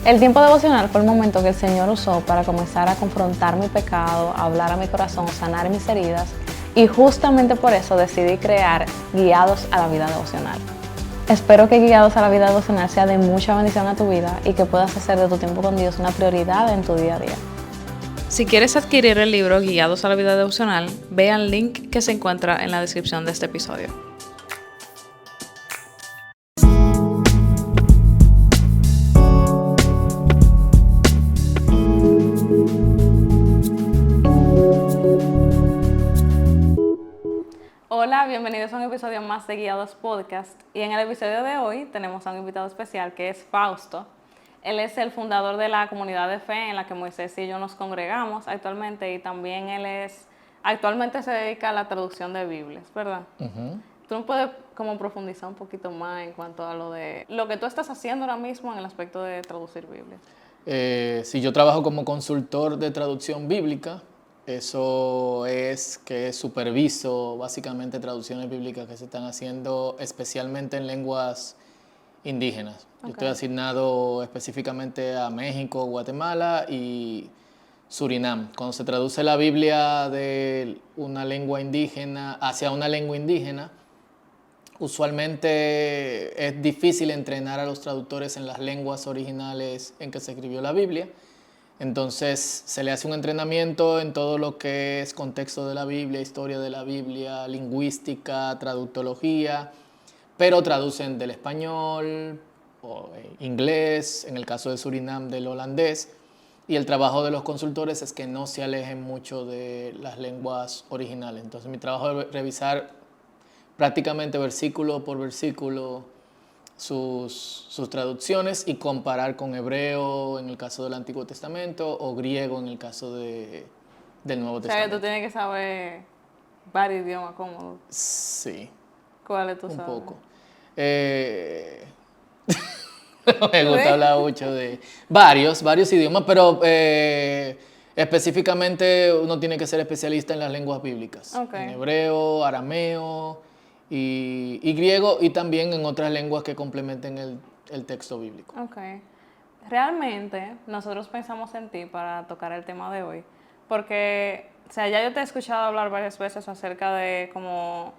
El tiempo devocional fue el momento que el Señor usó para comenzar a confrontar mi pecado, a hablar a mi corazón, sanar mis heridas, y justamente por eso decidí crear Guiados a la Vida Devocional. Espero que Guiados a la Vida Devocional sea de mucha bendición a tu vida y que puedas hacer de tu tiempo con Dios una prioridad en tu día a día. Si quieres adquirir el libro Guiados a la Vida Devocional, ve al link que se encuentra en la descripción de este episodio. Hola, bienvenidos a un episodio más de Guiados Podcast. Y en el episodio de hoy tenemos a un invitado especial que es Fausto. Él es el fundador de la comunidad de fe en la que Moisés y yo nos congregamos actualmente, y también actualmente se dedica a la traducción de Biblias, ¿verdad? Uh-huh. ¿Tú no puedes como profundizar un poquito más en cuanto a lo que tú estás haciendo ahora mismo en el aspecto de traducir Biblias? Sí, yo trabajo como consultor de traducción bíblica. Eso es que superviso básicamente traducciones bíblicas que se están haciendo especialmente en lenguas indígenas. Okay. Yo estoy asignado específicamente a México, Guatemala y Surinam. Cuando se traduce la Biblia de una lengua indígena hacia una lengua indígena, usualmente es difícil entrenar a los traductores en las lenguas originales en que se escribió la Biblia. Entonces se le hace un entrenamiento en todo lo que es contexto de la Biblia, historia de la Biblia, lingüística, traductología, pero traducen del español o inglés, en el caso de Surinam del holandés, y el trabajo de los consultores es que no se alejen mucho de las lenguas originales. Entonces mi trabajo es revisar prácticamente versículo por versículo sus traducciones y comparar con hebreo en el caso del Antiguo Testamento o griego en el caso del Nuevo Testamento. O sea, que tú tienes que saber varios idiomas cómodos. Sí. ¿Cuáles tú sabes? Un poco. Me gusta hablar mucho de varios idiomas, pero específicamente uno tiene que ser especialista en las lenguas bíblicas. Okay. En hebreo, arameo y griego, y también en otras lenguas que complementen el texto bíblico. Okay. Realmente nosotros pensamos en ti para tocar el tema de hoy, porque, o sea, ya yo te he escuchado hablar varias veces acerca de como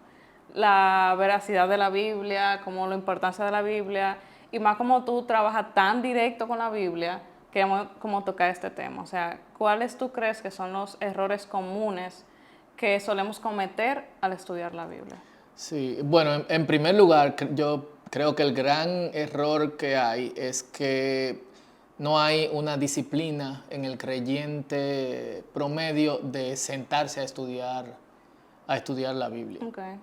la veracidad de la Biblia, como la importancia de la Biblia, y más como tú trabajas tan directo con la Biblia, queremos como tocar este tema. O sea, ¿cuáles tú crees que son los errores comunes que solemos cometer al estudiar la Biblia? Sí, bueno, en primer lugar, yo creo que el gran error que hay es que no hay una disciplina en el creyente promedio de sentarse a estudiar la Biblia. Okay.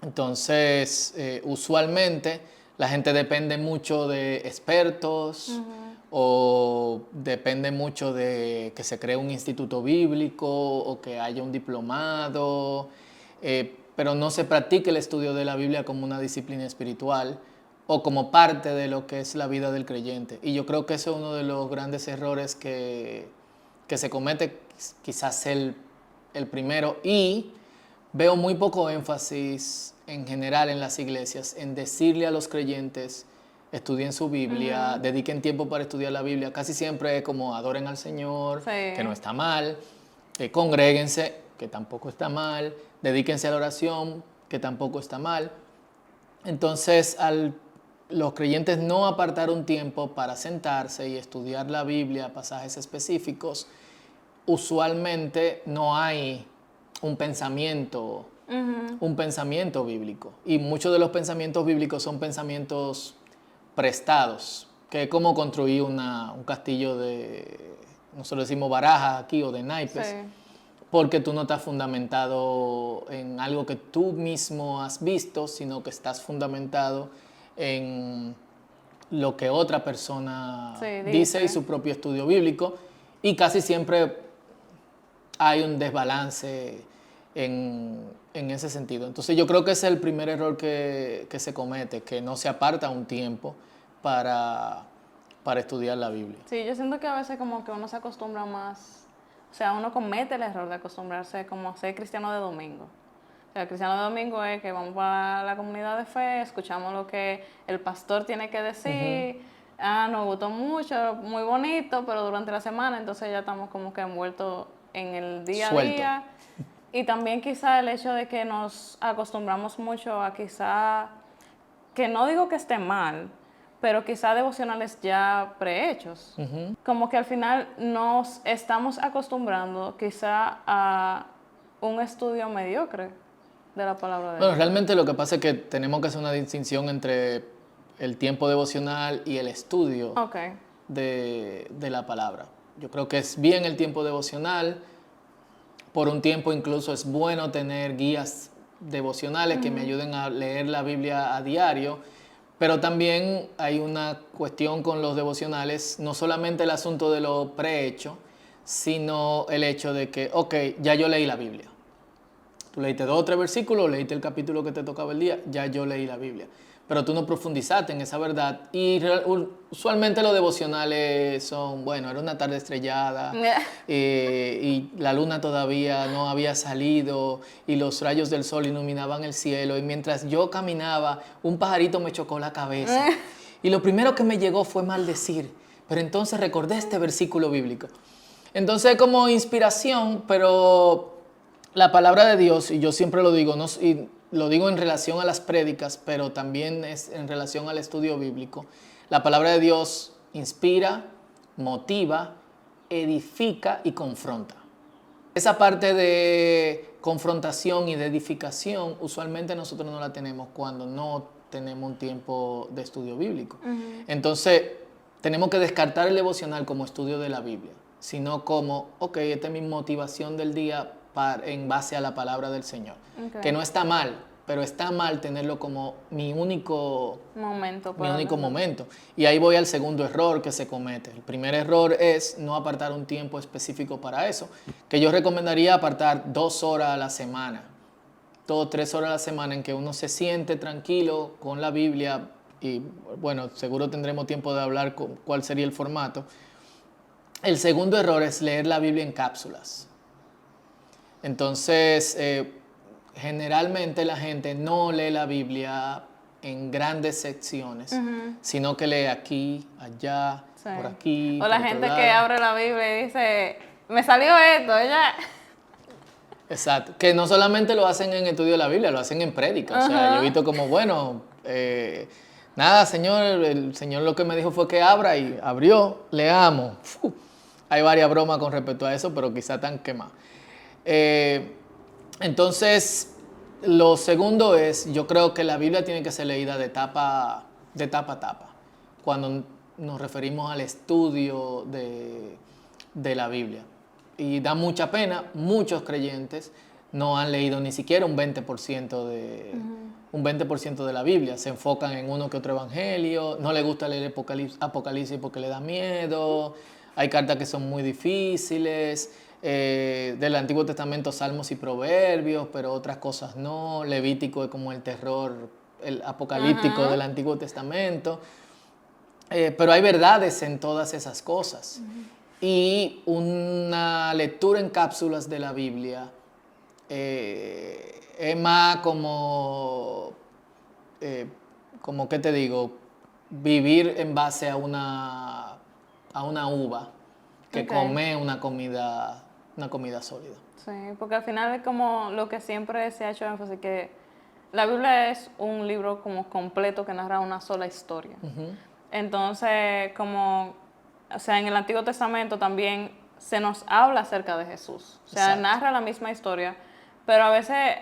Entonces, usualmente la gente depende mucho de expertos, uh-huh, o depende mucho de que se cree un instituto bíblico o que haya un diplomado, pero no se practique el estudio de la Biblia como una disciplina espiritual o como parte de lo que es la vida del creyente. Y yo creo que ese es uno de los grandes errores que se comete, quizás el primero, y veo muy poco énfasis en general en las iglesias en decirle a los creyentes: estudien su Biblia, uh-huh, dediquen tiempo para estudiar la Biblia. Casi siempre es como adoren al Señor, sí, que no está mal, congréguense, que tampoco está mal, dedíquense a la oración, que tampoco está mal. Entonces, los creyentes no apartar un tiempo para sentarse y estudiar la Biblia, pasajes específicos, usualmente no hay un pensamiento, uh-huh, un pensamiento bíblico. Y muchos de los pensamientos bíblicos son pensamientos prestados, que es como construir un castillo nosotros decimos barajas aquí, o de naipes, sí, porque tú no estás fundamentado en algo que tú mismo has visto, sino que estás fundamentado en lo que otra persona, sí, dice y su propio estudio bíblico, y casi siempre hay un desbalance en ese sentido. Entonces yo creo que ese es el primer error que se comete, que no se aparta un tiempo para estudiar la Biblia. Sí, yo siento que a veces como que uno se acostumbra más, o sea, uno comete el error de acostumbrarse como a ser cristiano de domingo. O sea, el cristiano de domingo es que vamos para la comunidad de fe, escuchamos lo que el pastor tiene que decir, uh-huh, Nos gustó mucho, muy bonito, pero durante la semana entonces ya estamos como que envueltos en el día a Suelto. día. Y también quizá el hecho de que nos acostumbramos mucho a quizá, que no digo que esté mal, pero quizá devocionales ya prehechos. Como que al final nos estamos acostumbrando quizá a un estudio mediocre de la palabra de Bueno, Dios. realmente lo que pasa es que tenemos que hacer una distinción entre el tiempo devocional y el estudio Ok. de la palabra. Yo creo que es bien el tiempo devocional. Por un tiempo incluso es bueno tener guías devocionales que me ayuden a leer la Biblia a diario, pero también hay una cuestión con los devocionales, no solamente el asunto de lo prehecho, sino el hecho de que, ok, ya yo leí la Biblia. Tú leíste 2 o 3 versículos, leíste el capítulo que te tocaba el día, ya yo leí la Biblia. Pero tú no profundizaste en esa verdad. Y usualmente los devocionales son, bueno, era una tarde estrellada y la luna todavía no había salido y los rayos del sol iluminaban el cielo. Y mientras yo caminaba, un pajarito me chocó la cabeza. Y lo primero que me llegó fue maldecir. Pero entonces recordé este versículo bíblico. Entonces como inspiración, pero la palabra de Dios, y yo siempre lo digo, no, y lo digo en relación a las prédicas, pero también es en relación al estudio bíblico, la palabra de Dios inspira, motiva, edifica y confronta. Esa parte de confrontación y de edificación, usualmente nosotros no la tenemos cuando no tenemos un tiempo de estudio bíblico. Entonces, tenemos que descartar el devocional como estudio de la Biblia, sino como, ok, esta es mi motivación del día en base a la palabra del Señor. Ok. Que no está mal, pero está mal tenerlo como mi único momento. Y ahí voy al segundo error que se comete. El primer error es no apartar un tiempo específico para eso, que yo recomendaría apartar 2 horas a la semana, 2 o 3 horas a la semana en que uno se siente tranquilo con la Biblia y bueno, seguro tendremos tiempo de hablar con cuál sería el formato. El segundo error es leer la Biblia en cápsulas. Entonces, generalmente la gente no lee la Biblia en grandes secciones, sino que lee aquí, allá, Sí. por aquí, O la por otro gente lado. que abre la Biblia y dice, me salió esto, ella. Exacto, que no solamente lo hacen en estudio de la Biblia, lo hacen en prédica. O sea, yo he visto como, bueno, nada, Señor, el Señor lo que me dijo fue que abra y abrió, leamos. Hay varias bromas con respecto a eso, pero quizá tan quemadas. Entonces, lo segundo es, yo creo que la Biblia tiene que ser leída de tapa a tapa, cuando nos referimos al estudio de la Biblia. Y da mucha pena, muchos creyentes no han leído ni siquiera un 20% un 20% de la Biblia. Se enfocan en uno que otro evangelio, no les gusta leer Apocalipsis porque le da miedo, hay cartas que son muy difíciles, del Antiguo Testamento Salmos y Proverbios, pero otras cosas no. Levítico es como el terror, el apocalíptico del Antiguo Testamento. Pero hay verdades en todas esas cosas. Y una lectura en cápsulas de la Biblia es más como, ¿qué te digo? Vivir en base a una uva que comer una comida sólida. Sí, porque al final es como lo que siempre se ha hecho énfasis, que la Biblia es un libro como completo que narra una sola historia. Entonces, o sea, en el Antiguo Testamento también se nos habla acerca de Jesús. O sea, Exacto. narra la misma historia, pero a veces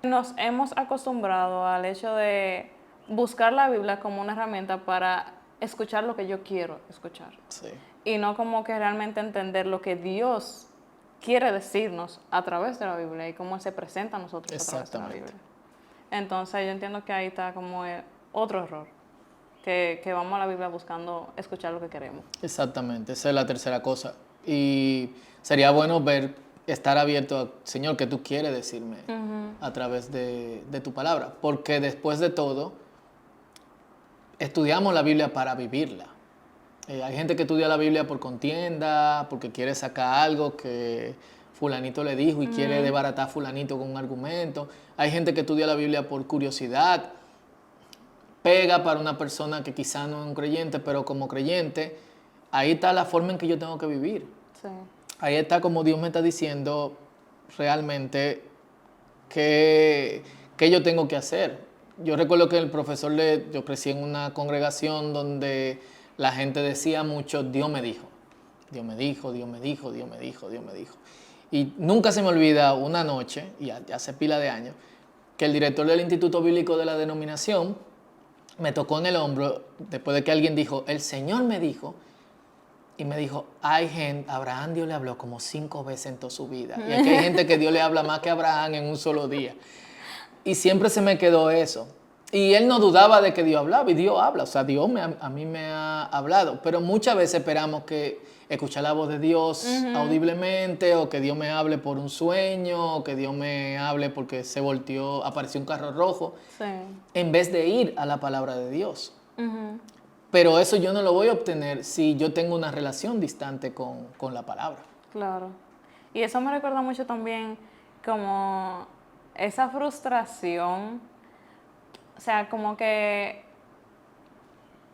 nos hemos acostumbrado al hecho de buscar la Biblia como una herramienta para escuchar lo que yo quiero escuchar. Sí. Y no como que realmente entender lo que Dios quiere decirnos a través de la Biblia y cómo Él se presenta a nosotros a través de la Biblia. Entonces yo entiendo que ahí está como otro error, que vamos a la Biblia buscando escuchar lo que queremos. Exactamente, esa es la tercera cosa. Y sería bueno estar abierto a, Señor, ¿qué tú quieres decirme a través de tu palabra? Porque después de todo, estudiamos la Biblia para vivirla. Hay gente que estudia la Biblia por contienda, porque quiere sacar algo que fulanito le dijo y quiere desbaratar a fulanito con un argumento. Hay gente que estudia la Biblia por curiosidad. pega para una persona que quizá no es un creyente, pero como creyente, ahí está la forma en que yo tengo que vivir. Sí. Ahí está como Dios me está diciendo realmente qué yo tengo que hacer. Yo recuerdo que yo crecí en una congregación donde la gente decía mucho, Dios me dijo, Dios me dijo, Dios me dijo, Dios me dijo, Dios me dijo. Y nunca se me olvida una noche, y hace pila de años, que el director del Instituto Bíblico de la denominación me tocó en el hombro después de que alguien dijo, el Señor me dijo, y me dijo, hay gente, a Abraham Dios le habló como 5 veces en toda su vida. Y aquí hay gente que Dios le habla más que a Abraham en un solo día. Y siempre se me quedó eso. Y él no dudaba de que Dios hablaba, y Dios habla. O sea, Dios a mí me ha hablado. Pero muchas veces esperamos que escuchar la voz de Dios audiblemente, o que Dios me hable por un sueño, o que Dios me hable porque apareció un carro rojo, Sí. en vez de ir a la palabra de Dios. Pero eso yo no lo voy a obtener si yo tengo una relación distante con la palabra. Claro. Y eso me recuerda mucho también como esa frustración. O sea, como que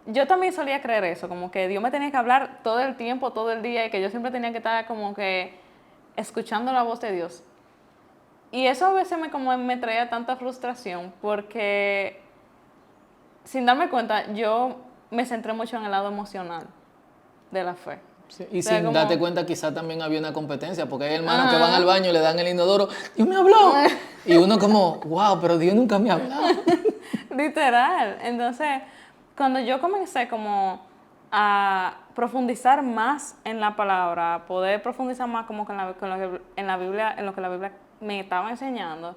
yo también solía creer eso, como que Dios me tenía que hablar todo el tiempo, todo el día, y que yo siempre tenía que estar como que escuchando la voz de Dios. Y eso a veces me traía tanta frustración porque sin darme cuenta yo me centré mucho en el lado emocional de la fe. Sí, y O sea, sin como- darte cuenta quizá también había una competencia, porque hay hermanos que van al baño y le dan el inodoro, Dios me habló. Y uno como, wow, pero Dios nunca me ha hablado. Literal. Entonces, cuando yo comencé como a profundizar más en la palabra, a poder profundizar más como en la Biblia, en lo que la Biblia me estaba enseñando,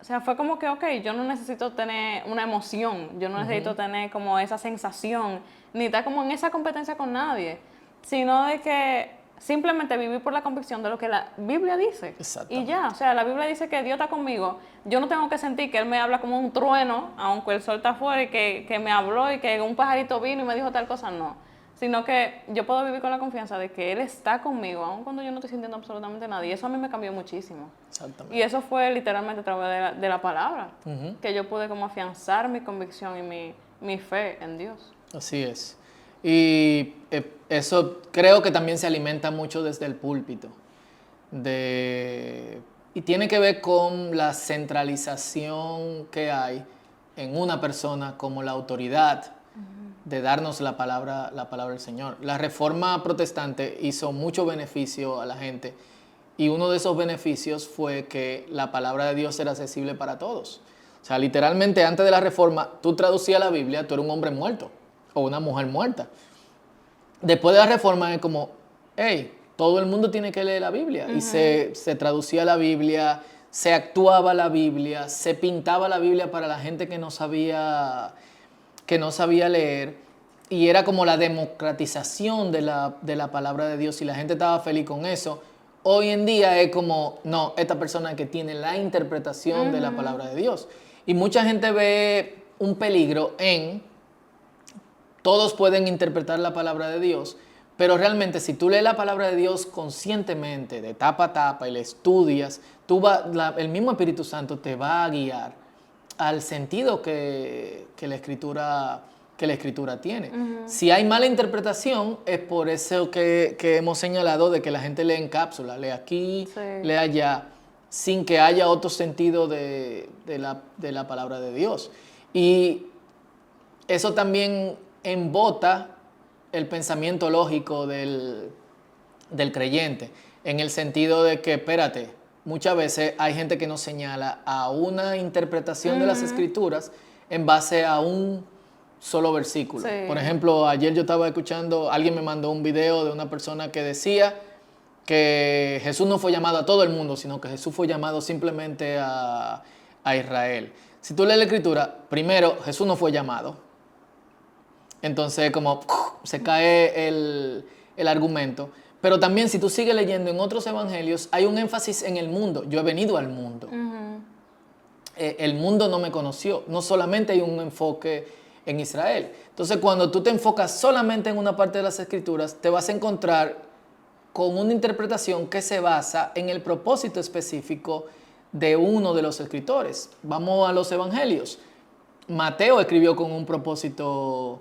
o sea, fue como que, ok, yo no necesito tener una emoción, yo no necesito tener como esa sensación, ni estar como en esa competencia con nadie, sino de que simplemente vivir por la convicción de lo que la Biblia dice. Y ya, o sea, la Biblia dice que Dios está conmigo, yo no tengo que sentir que Él me habla como un trueno, aunque el sol está afuera y que me habló y que un pajarito vino y me dijo tal cosa, no. Sino que yo puedo vivir con la confianza de que Él está conmigo, aun cuando yo no estoy sintiendo absolutamente nada. Y eso a mí me cambió muchísimo. Exactamente. Y eso fue literalmente a través de la palabra, que yo pude como afianzar mi convicción y mi fe en Dios. Así es. Y eso creo que también se alimenta mucho desde el púlpito. Y tiene que ver con la centralización que hay en una persona como la autoridad de darnos la palabra del Señor. La Reforma Protestante hizo mucho beneficio a la gente, y uno de esos beneficios fue que la palabra de Dios era accesible para todos. O sea, literalmente antes de la Reforma, tú traducías la Biblia, tú eras un hombre muerto o una mujer muerta. Después de la Reforma es como, hey, todo el mundo tiene que leer la Biblia. Y se traducía la Biblia, se actuaba la Biblia, se pintaba la Biblia para la gente que no sabía leer, y era como la democratización de la palabra de Dios, y la gente estaba feliz con eso. Hoy en día es como, no, esta persona que tiene la interpretación de la palabra de Dios. Y mucha gente ve un peligro en, todos pueden interpretar la palabra de Dios, pero realmente si tú lees la palabra de Dios conscientemente, de tapa a tapa, y la estudias, el mismo Espíritu Santo te va a guiar al sentido que la escritura tiene. Si hay mala interpretación, es por eso que hemos señalado de que la gente lee en cápsula, lee aquí, lee allá, sin que haya otro sentido de la palabra de Dios. Y eso también embota el pensamiento lógico del creyente, en el sentido de que, espérate, muchas veces hay gente que nos señala a una interpretación de las escrituras en base a un solo versículo. Sí. Por ejemplo, ayer yo estaba escuchando, alguien me mandó un video de una persona que decía que Jesús no fue llamado a todo el mundo, sino que Jesús fue llamado simplemente a Israel. Si tú lees la escritura, primero, Jesús no fue llamado. Entonces, como se cae el argumento. Pero también, si tú sigues leyendo en otros evangelios, hay un énfasis en el mundo. Yo he venido al mundo. El mundo no me conoció. No solamente hay un enfoque en Israel. Entonces, cuando tú te enfocas solamente en una parte de las escrituras, te vas a encontrar con una interpretación que se basa en el propósito específico de uno de los escritores. Vamos a los evangelios. Mateo escribió con un propósito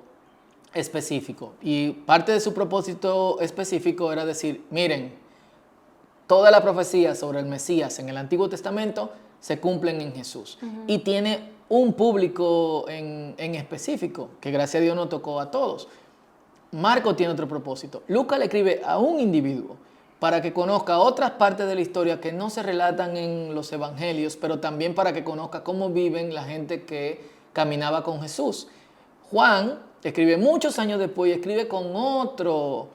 específico y parte de su propósito específico era decir, miren, toda la profecía sobre el Mesías en el Antiguo Testamento se cumplen en Jesús. Y tiene un público en específico, que gracias a Dios nos tocó a todos. Marco tiene otro propósito. Lucas le escribe a un individuo para que conozca otras partes de la historia que no se relatan en los evangelios, pero también para que conozca cómo viven la gente que caminaba con Jesús. Juan escribe muchos años después y escribe con otro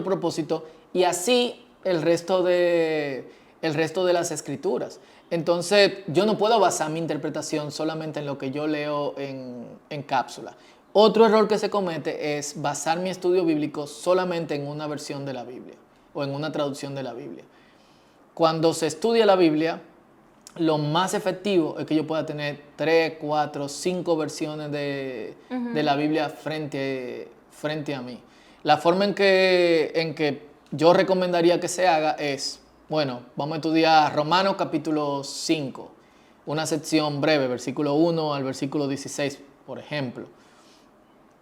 propósito, y así el resto de las escrituras. Entonces, yo no puedo basar mi interpretación solamente en lo que yo leo en cápsula. Otro error que se comete es basar mi estudio bíblico solamente en una versión de la Biblia o en una traducción de la Biblia. Cuando se estudia la Biblia, lo más efectivo es que yo pueda tener 3, 4, 5 versiones de la Biblia frente a mí. La forma en que yo recomendaría que se haga es, bueno, vamos a estudiar Romanos capítulo 5, una sección breve, versículo 1 al versículo 16, por ejemplo.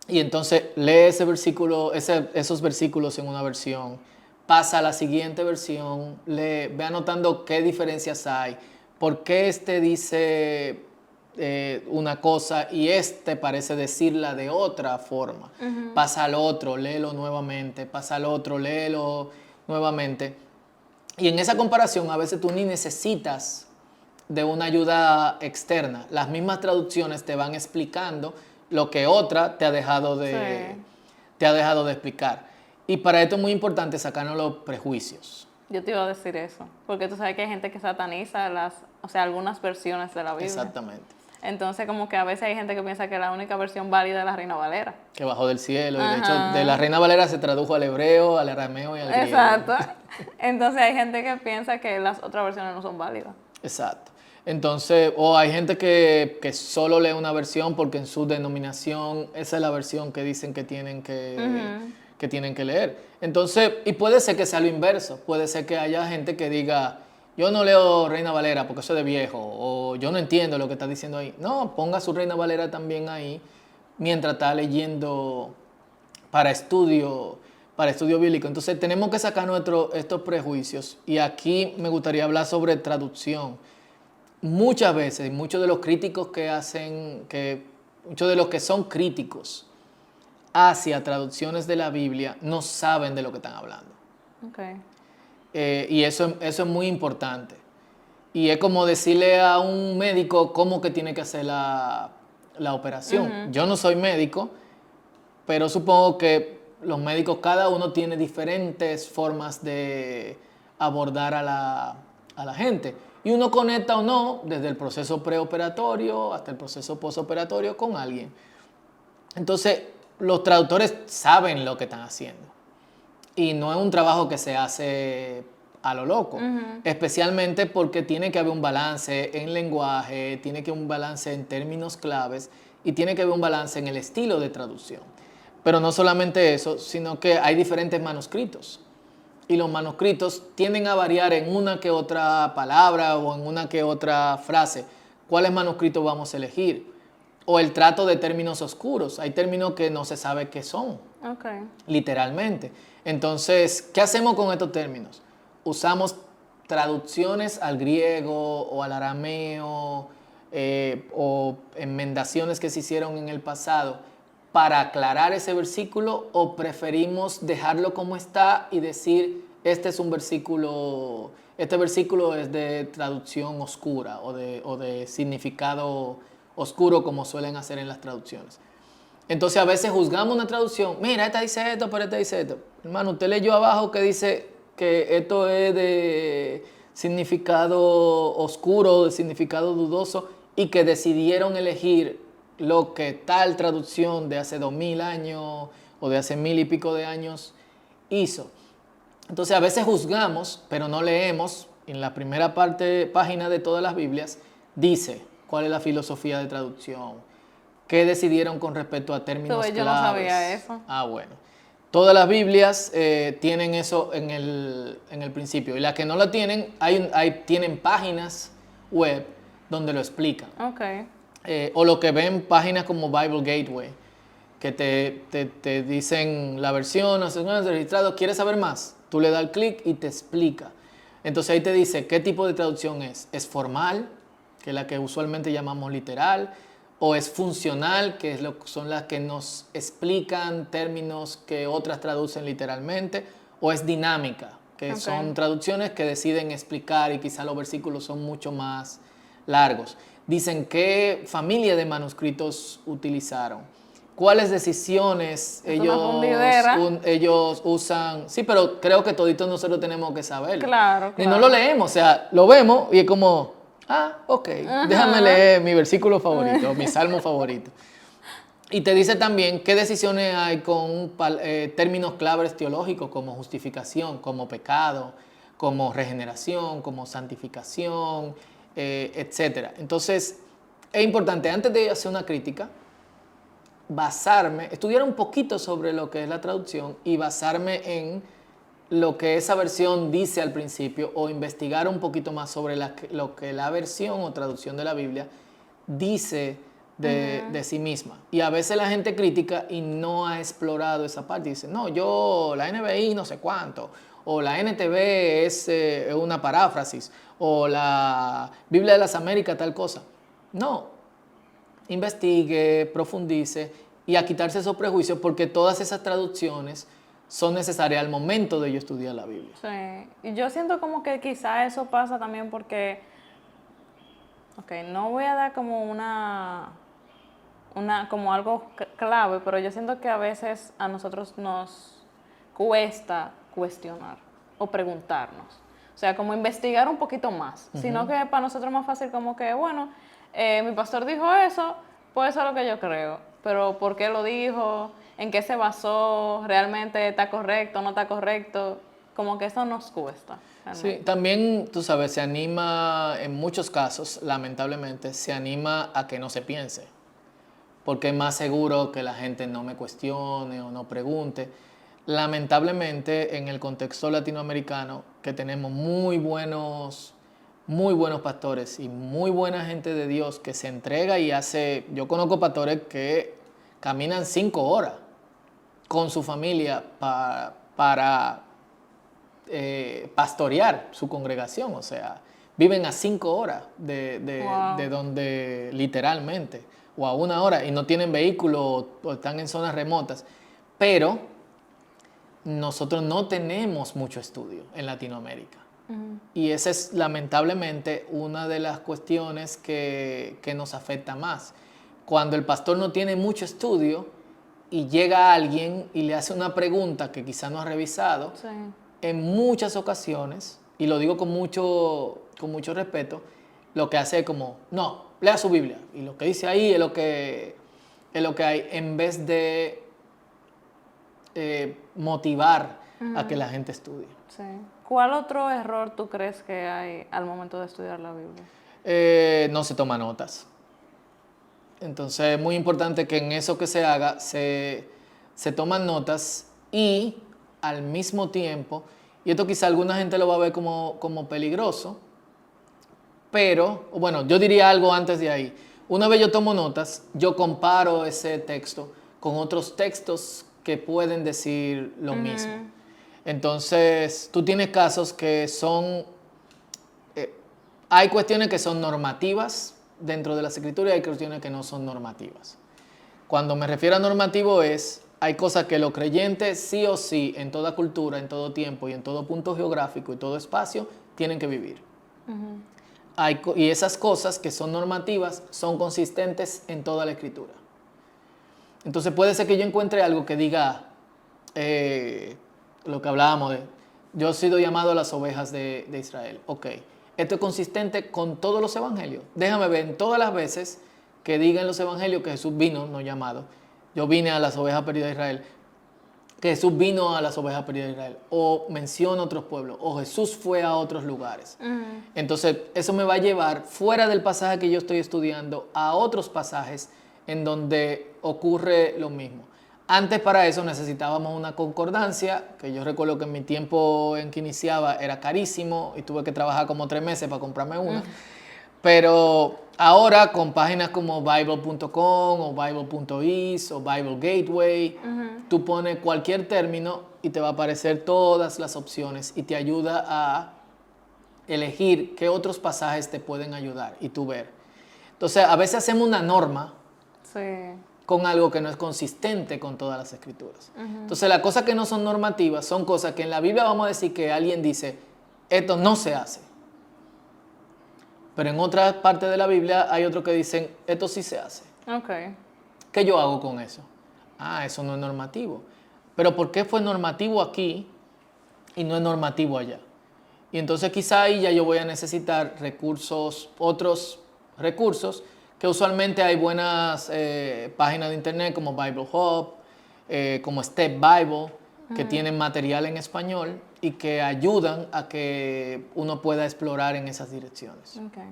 Y entonces lee esos versículos en una versión, pasa a la siguiente versión, ve anotando qué diferencias hay, por qué este dice una cosa y este parece decirla de otra forma. Pasa al otro, léelo nuevamente, pasa al otro, léelo nuevamente. Y en esa comparación a veces tú ni necesitas de una ayuda externa. Las mismas traducciones te van explicando lo que otra te ha dejado de explicar. Y para esto es muy importante sacarnos los prejuicios. Yo te iba a decir eso, porque tú sabes que hay gente que sataniza algunas versiones de la Biblia. Exactamente. Entonces, como que a veces hay gente que piensa que la única versión válida es la Reina Valera. Que bajó del cielo. Y de hecho, de la Reina Valera se tradujo al hebreo, al arameo y al griego. Exacto. Entonces, hay gente que piensa que las otras versiones no son válidas. Exacto. Entonces, o hay gente que solo lee una versión porque en su denominación esa es la versión que dicen que tienen que tienen que leer. Entonces, y puede ser que sea lo inverso. Puede ser que haya gente que diga, yo no leo Reina Valera porque eso es de viejo, o yo no entiendo lo que está diciendo ahí. No, ponga su Reina Valera también ahí mientras está leyendo para estudio bíblico. Entonces, tenemos que sacar estos prejuicios. Y aquí me gustaría hablar sobre traducción. Muchas veces, muchos de los críticos muchos de los que son críticos hacia traducciones de la Biblia no saben de lo que están hablando. Okay. Y eso es muy importante. Y es como decirle a un médico cómo que tiene que hacer la operación. Yo no soy médico, pero supongo que los médicos, cada uno tiene diferentes formas de abordar a la gente. Y uno conecta o no, desde el proceso preoperatorio hasta el proceso postoperatorio con alguien. Entonces, los traductores saben lo que están haciendo. Y no es un trabajo que se hace a lo loco. Especialmente porque tiene que haber un balance en lenguaje, tiene que haber un balance en términos claves y tiene que haber un balance en el estilo de traducción. Pero no solamente eso, sino que hay diferentes manuscritos. Y los manuscritos tienden a variar en una que otra palabra o en una que otra frase. ¿Cuáles manuscritos vamos a elegir? O el trato de términos oscuros. Hay términos que no se sabe qué son, literalmente. Entonces, ¿qué hacemos con estos términos? Usamos traducciones al griego o al arameo o enmendaciones que se hicieron en el pasado para aclarar ese versículo, o preferimos dejarlo como está y decir, este versículo es de traducción oscura o de significado oscuro, como suelen hacer en las traducciones. Entonces a veces juzgamos una traducción, mira, esta dice esto, pero esta dice esto. Hermano, usted leyó abajo que dice que esto es de significado oscuro, de significado dudoso, y que decidieron elegir lo que tal traducción de hace 2000 años o de hace 1000 y pico de años hizo. Entonces a veces juzgamos, pero no leemos. En la primera página de todas las Biblias dice cuál es la filosofía de traducción, qué decidieron con respecto a términos claves. Yo no sabía eso. Ah, bueno. Todas las Biblias tienen eso en el principio. Y las que no lo tienen, tienen páginas web donde lo explican. Okay. o lo que ven páginas como Bible Gateway, que te dicen la versión, registrado, ¿quieres saber más? Tú le das el clic y te explica. Entonces ahí te dice qué tipo de traducción es. ¿Es formal, que es la que usualmente llamamos literal? ¿O es funcional, que son las que nos explican términos que otras traducen literalmente? ¿O es dinámica, que son traducciones que deciden explicar y quizá los versículos son mucho más largos? Dicen qué familia de manuscritos utilizaron, cuáles decisiones ellos usan. Sí, pero creo que toditos nosotros tenemos que saberlo. Claro. Y no lo leemos, o sea, lo vemos y es como, ok, déjame leer mi versículo favorito, mi salmo favorito. Y te dice también qué decisiones hay con términos claves teológicos como justificación, como pecado, como regeneración, como santificación, etc. Entonces, es importante, antes de hacer una crítica, estudiar un poquito sobre lo que es la traducción y basarme en lo que esa versión dice al principio o investigar un poquito más sobre lo que la versión o traducción de la Biblia dice de sí misma. Y a veces la gente critica y no ha explorado esa parte. Dice, no, la NBI no sé cuánto, o la NTV es una paráfrasis, o la Biblia de las Américas tal cosa. No, investigue, profundice y a quitarse esos prejuicios, porque todas esas traducciones son necesarias al momento de yo estudiar la Biblia. Sí, y yo siento como que quizá eso pasa también porque, no voy a dar como como algo clave, pero yo siento que a veces a nosotros nos cuesta cuestionar o preguntarnos. O sea, como investigar un poquito más, sino que para nosotros es más fácil como que, bueno, mi pastor dijo eso, pues eso es lo que yo creo, pero ¿por qué lo dijo? ¿En qué se basó? ¿Realmente está correcto? ¿No está correcto? Como que eso nos cuesta. Realmente. Sí, también, tú sabes, se anima, en muchos casos, lamentablemente, se anima a que no se piense, porque es más seguro que la gente no me cuestione o no pregunte. Lamentablemente, en el contexto latinoamericano, que tenemos muy buenos pastores y muy buena gente de Dios que se entrega y hace. Yo conozco pastores que caminan 5 horas con su familia para pastorear su congregación. O sea, viven a 5 horas de donde literalmente, o a 1 hora, y no tienen vehículo o están en zonas remotas. Pero nosotros no tenemos mucho estudio en Latinoamérica. Y esa es lamentablemente una de las cuestiones que nos afecta más. Cuando el pastor no tiene mucho estudio y llega alguien y le hace una pregunta que quizá no ha revisado, sí, en muchas ocasiones, y lo digo con mucho respeto, lo que hace es como, no, lea su Biblia, y lo que dice ahí es lo que hay, en vez de motivar a que la gente estudie. Sí. ¿Cuál otro error tú crees que hay al momento de estudiar la Biblia? No se toma notas. Entonces es muy importante que en eso que se haga se toman notas y al mismo tiempo, y esto quizá alguna gente lo va a ver como peligroso, pero, bueno, yo diría algo antes de ahí. Una vez yo tomo notas, yo comparo ese texto con otros textos que pueden decir lo mismo. Entonces, tú tienes casos que son, hay cuestiones que son normativas dentro de las escrituras y hay cuestiones que no son normativas. Cuando me refiero a normativo hay cosas que los creyentes sí o sí, en toda cultura, en todo tiempo y en todo punto geográfico y todo espacio, tienen que vivir. Y esas cosas que son normativas son consistentes en toda la escritura. Entonces puede ser que yo encuentre algo que diga lo que hablábamos de, yo he sido llamado a las ovejas de Israel. Ok, esto es consistente con todos los evangelios. Déjame ver en todas las veces que digan los evangelios que Jesús vino, no llamado. Yo vine a las ovejas perdidas de Israel. Que Jesús vino a las ovejas perdidas de Israel. O menciona otros pueblos. O Jesús fue a otros lugares. Entonces, eso me va a llevar fuera del pasaje que yo estoy estudiando a otros pasajes en donde ocurre lo mismo. Antes para eso necesitábamos una concordancia, que yo recuerdo que en mi tiempo en que iniciaba era carísimo y tuve que trabajar como 3 meses para comprarme una. Pero Ahora con páginas como bible.com o bible.is o Bible Gateway, tú pones cualquier término y te va a aparecer todas las opciones y te ayuda a elegir qué otros pasajes te pueden ayudar y tú ver. Entonces, a veces hacemos una norma con algo que no es consistente con todas las escrituras. Entonces, las cosas que no son normativas son cosas que en la Biblia vamos a decir que alguien dice, esto no se hace. Pero en otras partes de la Biblia hay otros que dicen, esto sí se hace. Okay. ¿Qué yo hago con eso? Eso no es normativo. Pero ¿por qué fue normativo aquí y no es normativo allá? Y entonces quizá ahí ya yo voy a necesitar otros recursos, que usualmente hay buenas páginas de internet como Bible Hub, como Step Bible, que tienen material en español y que ayudan a que uno pueda explorar en esas direcciones. Okay.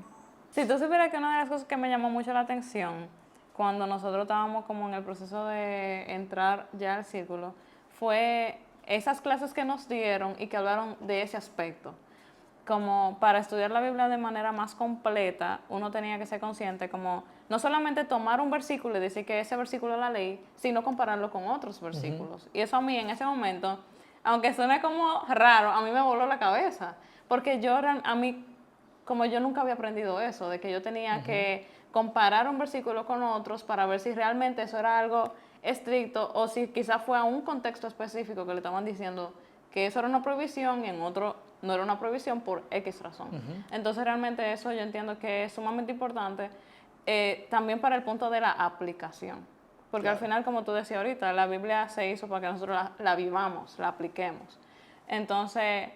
Si tú supieras que una de las cosas que me llamó mucho la atención cuando nosotros estábamos como en el proceso de entrar ya al círculo, fue esas clases que nos dieron y que hablaron de ese aspecto. Como para estudiar la Biblia de manera más completa, uno tenía que ser consciente como no solamente tomar un versículo y decir que ese versículo es la ley, sino compararlo con otros versículos. Y eso a mí en ese momento, aunque suene como raro, a mí me voló la cabeza. Porque como yo nunca había aprendido eso, de que yo tenía que comparar un versículo con otros para ver si realmente eso era algo estricto o si quizás fue a un contexto específico que le estaban diciendo que eso era una prohibición y en otro no era una prohibición por X razón. Entonces realmente eso yo entiendo que es sumamente importante también para el punto de la aplicación. Porque al final, como tú decías ahorita, la Biblia se hizo para que nosotros la vivamos, la apliquemos. Entonces,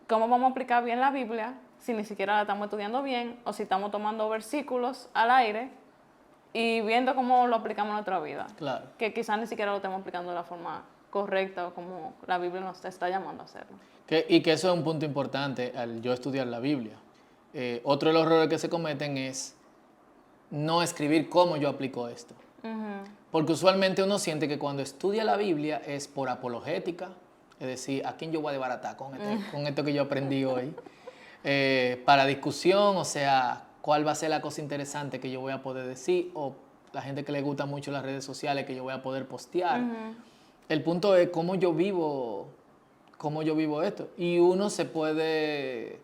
¿cómo vamos a aplicar bien la Biblia si ni siquiera la estamos estudiando bien o si estamos tomando versículos al aire y viendo cómo lo aplicamos en nuestra vida? Claro. Que quizás ni siquiera lo estemos aplicando de la forma correcta o como la Biblia nos está llamando a hacerlo. Y que eso es un punto importante al yo estudiar la Biblia. Otro de los errores que se cometen es no escribir cómo yo aplico esto. Porque usualmente uno siente que cuando estudia la Biblia es por apologética, es decir, ¿a quién yo voy a desbaratar con esto que yo aprendí hoy? Para discusión, o sea, ¿cuál va a ser la cosa interesante que yo voy a poder decir? O la gente que le gusta mucho las redes sociales que yo voy a poder postear. El punto es cómo yo vivo esto. Y uno se puede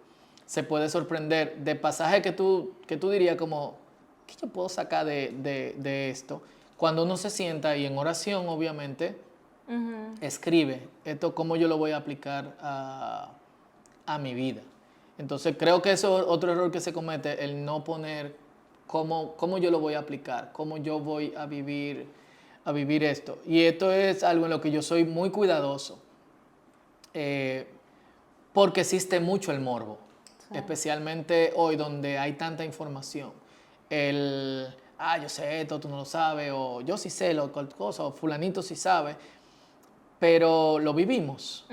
sorprender de pasajes que tú dirías como, ¿qué yo puedo sacar de esto? Cuando uno se sienta y en oración, obviamente, escribe esto, cómo yo lo voy a aplicar a mi vida. Entonces creo que eso es otro error que se comete, el no poner cómo yo lo voy a aplicar, cómo yo voy a vivir esto. Y esto es algo en lo que yo soy muy cuidadoso. Porque existe mucho el morbo, especialmente hoy donde hay tanta información. Yo sé esto, tú no lo sabes, o yo sí sé cosa, o fulanito sí sabe, pero lo vivimos,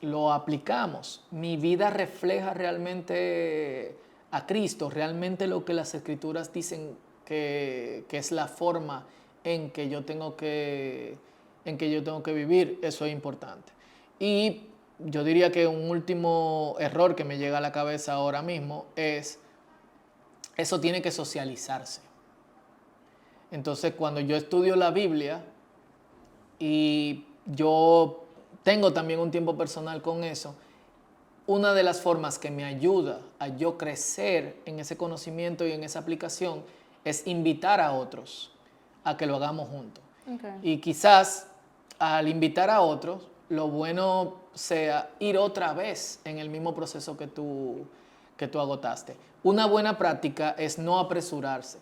lo aplicamos. Mi vida refleja realmente a Cristo, realmente lo que las Escrituras dicen que es la forma en que yo tengo que vivir. Eso es importante. Y yo diría que un último error que me llega a la cabeza ahora mismo es, eso tiene que socializarse. Entonces, cuando yo estudio la Biblia y yo tengo también un tiempo personal con eso, una de las formas que me ayuda a yo crecer en ese conocimiento y en esa aplicación es invitar a otros a que lo hagamos juntos. Y quizás al invitar a otros, lo bueno sea ir otra vez en el mismo proceso que tú agotaste. Una buena práctica es no apresurarse.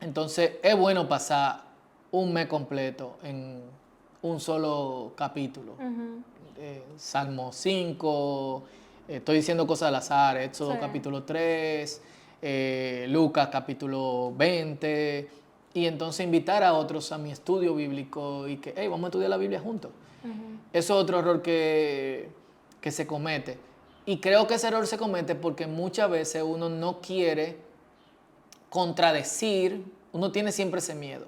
Entonces, es bueno pasar un mes completo en un solo capítulo. Salmo 5, estoy diciendo cosas al azar, Éxodo capítulo 3, Lucas capítulo 20, y entonces invitar a otros a mi estudio bíblico y que, vamos a estudiar la Biblia juntos. Eso es otro error que se comete. Y creo que ese error se comete porque muchas veces uno no quiere contradecir, uno tiene siempre ese miedo,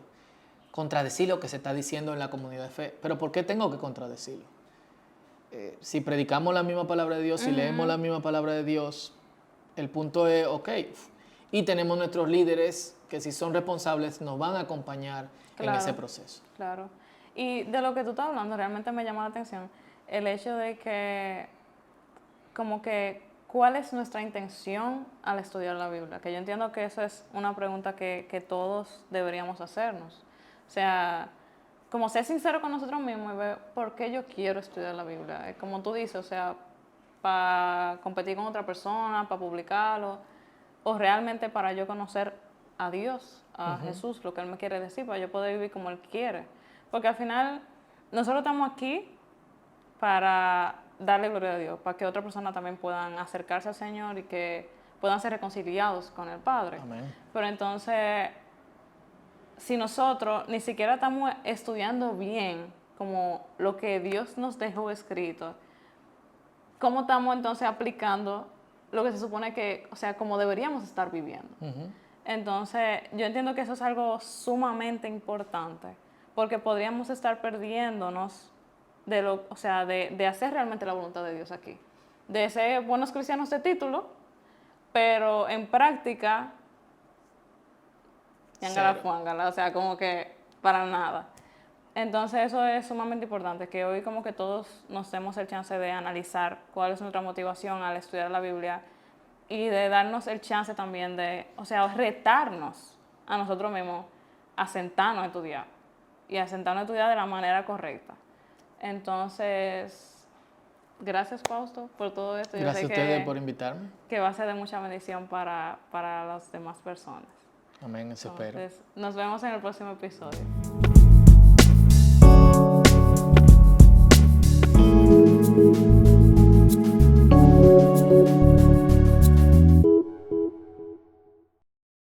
contradecir lo que se está diciendo en la comunidad de fe. Pero ¿por qué tengo que contradecirlo? Si predicamos la misma palabra de Dios, si leemos la misma palabra de Dios, el punto es, ok. y tenemos nuestros líderes que si son responsables nos van a acompañar en Claro. ese proceso. Claro. Y de lo que tú estás hablando, realmente me llama la atención el hecho de que, como que, ¿cuál es nuestra intención al estudiar la Biblia? Que yo entiendo que eso es una pregunta que todos deberíamos hacernos. O sea, como ser sincero con nosotros mismos y ver por qué yo quiero estudiar la Biblia. Como tú dices, o sea, para competir con otra persona, para publicarlo, o realmente para yo conocer a Dios, a Jesús, lo que Él me quiere decir, para yo poder vivir como Él quiere. Porque al final, nosotros estamos aquí para darle gloria a Dios, para que otras personas también puedan acercarse al Señor y que puedan ser reconciliados con el Padre. Amén. Pero entonces, si nosotros ni siquiera estamos estudiando bien como lo que Dios nos dejó escrito, ¿cómo estamos entonces aplicando lo que se supone que, o sea, como deberíamos estar viviendo? Entonces, yo entiendo que eso es algo sumamente importante, porque podríamos estar perdiéndonos de lo, o sea, de hacer realmente la voluntad de Dios aquí. De ser buenos cristianos de título, pero en práctica, yangala Cero. fuángala, o sea, como que para nada. Entonces eso es sumamente importante, que hoy como que todos nos demos el chance de analizar cuál es nuestra motivación al estudiar la Biblia y de darnos el chance también de, o sea, retarnos a nosotros mismos a sentarnos a estudiar y a sentarnos a estudiar de la manera correcta. Entonces, gracias Fausto por todo esto. Yo Gracias a sé ustedes por invitarme. que va a ser de mucha bendición para las demás personas. Amén, eso espero. Entonces, nos vemos en el próximo episodio.